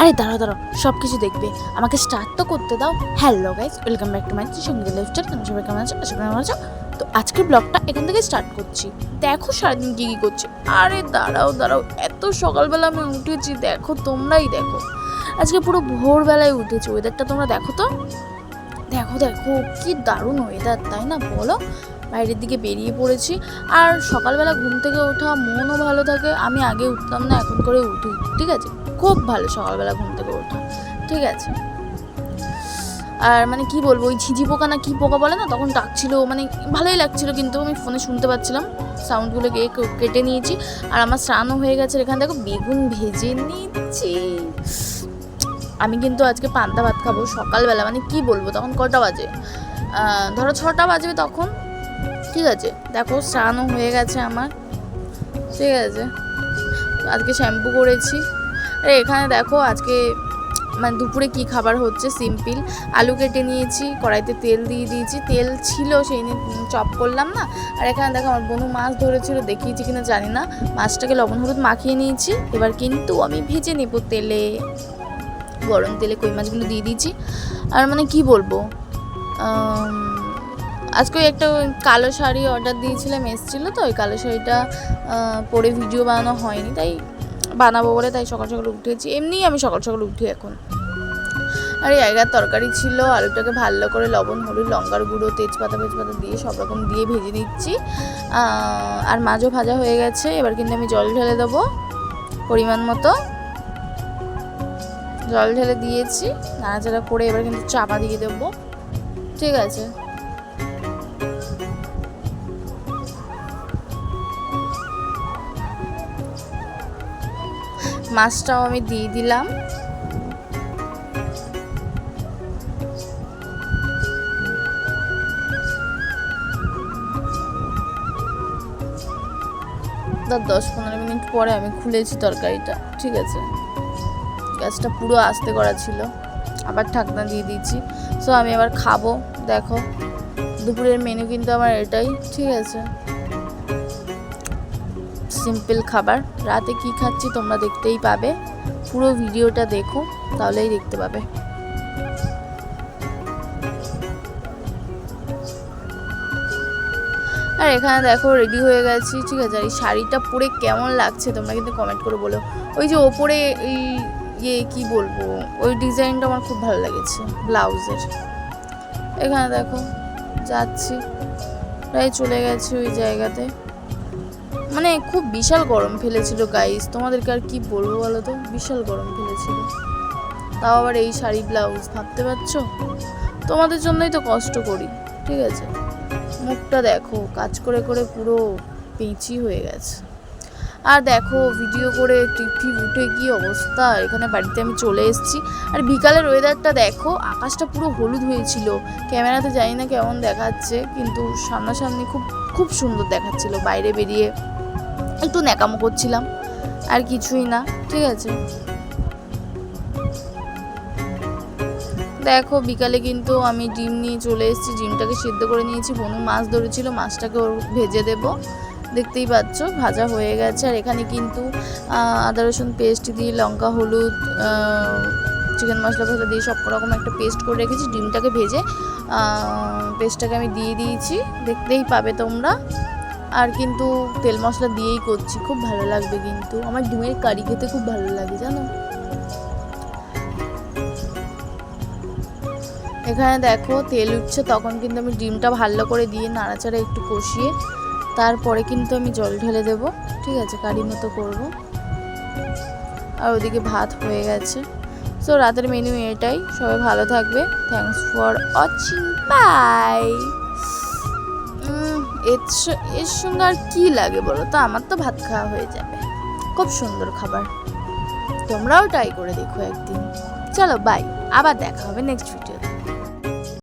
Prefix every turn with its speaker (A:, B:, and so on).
A: আরে দাঁড়াও দাঁড়াও, সব কিছু দেখবে, আমাকে স্টার্ট তো করতে দাও। Hello guys, welcome back to my Sangeeta lifestyle. তোমরা সবাই কেমন আছো? আশা করি ভালো আছো। তো আজকের ব্লগটা এখান থেকে স্টার্ট করছি। দেখো সারাদিন কী কী করছি। আরে দাঁড়াও দাঁড়াও, এত সকালবেলা আমি উঠেছি, দেখো তোমরাই দেখো। আজকে পুরো ভোরবেলায় উঠেছি, ওয়েদারটা তোমরা দেখো তো, দেখো দেখো কি দারুণ ওয়েদার, তাই না বলো? বাইরের দিকে বেরিয়ে পড়েছি। আর সকালবেলা ঘুম থেকে ওঠা মনও ভালো থাকে। আমি আগে উঠতাম না, এখন করে উঠি, ঠিক আছে? খুব ভালো সকালবেলা ঘুম থেকে ওঠা, ঠিক আছে? আর মানে কি বলবো, ওই ঝিঝি পোকা না কি পোকা বলে না, তখন ডাকছিল, মানে ভালোই লাগছিল, কিন্তু আমি ফোনে শুনতে পাচ্ছিলাম। সাউন্ডগুলো কেটে নিয়েছি। আর আমার স্নানও হয়ে গেছে। এখানে দেখো বেগুন ভেজে নিচ্ছি। আমি কিন্তু আজকে পান্তা ভাত খাবো সকালবেলা। মানে কি বলবো, তখন কটা বাজে, ধরো 6টা বাজবে তখন, ঠিক আছে? দেখো স্নানও হয়ে গেছে আমার, ঠিক আছে? আজকে শ্যাম্পু করেছি। আরে এখানে দেখো আজকে মানে দুপুরে কি খাবার হচ্ছে, সিম্পল আলু কেটে নিয়েছি, কড়াইতে তেল দিয়ে দিয়েছি, তেল ছিল সেই নিয়ে চপ করলাম না। আর এখানে দেখো আমার বোনু মাছ ধরেছিল, দেখিয়েছি কিনা জানি না, মাছটাকে লবণ হলুদ মাখিয়ে নিয়েছি। এবার কিন্তু আমি ভেজে নেব তেলে, গরম তেলে কই মাছগুলো দিয়ে দিয়েছি। আর মানে কি বলবো, আজকে একটা কালো শাড়ি অর্ডার দিয়েছিলাম, এসেছিলো তো, ওই কালো শাড়িটা পরে ভিডিও বানানো হয়নি, তাই বানাবো বলে তাই সকাল সকাল উঠেছি। এমনিই আমি সকাল সকাল উঠি এখন। আর এই জায়গার তরকারি ছিল, আলুটাকে ভালো করে লবণ হলুদ লঙ্কার গুঁড়ো তেজপাতা দিয়ে সব রকম দিয়ে ভেজে নিচ্ছি। আর মাছও ভাজা হয়ে গেছে। এবার কিন্তু আমি জল ঢেলে দেবো পরিমাণ মতো। জল ঢেলে দিয়েছি, নাড়াচাড়া করে এবার কিন্তু চাপা দিয়ে দেবো, ঠিক আছে? মাছটাও আমি দিয়ে দিলাম। তার 10-15 মিনিট পরে আমি খুলেছি তরকারিটা, ঠিক আছে? গ্যাসটা পুরো আস্তে করা ছিল, আবার ঢাকনা দিয়ে দিয়েছি। সো আমি এবার খাবো। দেখো দুপুরের মেনু কিন্তু আমার এটাই, ঠিক আছে? সিম্পল খাবার। রাতে কি খাচ্ছি তোমরা দেখতেই পাবে, পুরো ভিডিওটা দেখো, তাহলেই দেখতে পাবে। আর এখানে দেখো রেডি হয়ে গেছি, ঠিক আছে? আর এই শাড়িটা পরে কেমন লাগছে তোমরা কিন্তু কমেন্ট করে বলো। ওই যে ওপরে এই কি বলবো, ওই ডিজাইনটা আমার খুব ভালো লেগেছে ব্লাউজের। এখানে দেখো যাচ্ছি, প্রায় চলে গেছি ওই জায়গাতে। মানে খুব বিশাল গরম ফেলেছিল গাইস, তোমাদেরকে আর কি বলবো বলো তো, বিশাল গরম ফেলেছিল। তাও আবার এই শাড়ি ব্লাউজ, ভাবতে পারছো? তোমাদের জন্যই তো কষ্ট করি, ঠিক আছে? মুখটা দেখো কাজ করে করে পুরো পেঁচি হয়ে গেছে। আর দেখো ভিডিও করে টিপি উঠে কি অবস্থা। এখানে বাড়িতে আমি চলে এসেছি। আর বিকালের ওয়েদারটা দেখো, আকাশটা পুরো হলুদ হয়েছিল। ক্যামেরাতে জানি না কেমন দেখাচ্ছে, কিন্তু সামনাসামনি খুব খুব সুন্দর দেখাচ্ছিল। বাইরে বেরিয়ে একটু ন্যাকামো করছিলাম, আর কিছুই না, ঠিক আছে? দেখো বিকালে কিন্তু আমি ডিম নিয়ে চলে এসেছি, ডিমটাকে সিদ্ধ করে নিয়েছি। বনু মাছ ধরেছিল, মাছটাকে ওর ভেজে দেব, দেখতেই পাচ্ছ ভাজা হয়ে গেছে। আর এখানে কিন্তু আদা রসুন পেস্ট দিয়ে লঙ্কা হলুদ চিকেন মশলা ফসলা দিয়ে সব রকম একটা পেস্ট করে রেখেছি। ডিমটাকে ভেজে পেস্টটাকে আমি দিয়ে দিয়েছি, দেখতেই পাবে তোমরা। আর কিন্তু তেল মশলা দিয়েই করছি, খুব ভালো লাগবে কিন্তু। আমার ডিমের কারি খেতে খুব ভালো লাগে, জানো? এখানে দেখো তেল উঠছে, তখন কিন্তু আমি ডিমটা ভালো করে দিয়ে নাড়াচাড়া একটু কষিয়ে তারপরে কিন্তু আমি জল ঢেলে দেবো, ঠিক আছে? কারি মতো করবো। আর ওদিকে ভাত হয়ে গেছে। সো রাতের মেনু এটাই। সবাই ভালো থাকবে। Thanks for watching, bye. এর সঙ্গে আর কি লাগে বলো তো? আমার তো ভাত খাওয়া হয়ে যাবে। খুব সুন্দর খাবার, তোমরাও ট্রাই করে দেখো একদিন। চলো বাই, আবার দেখা হবে নেক্সট ভিডিও।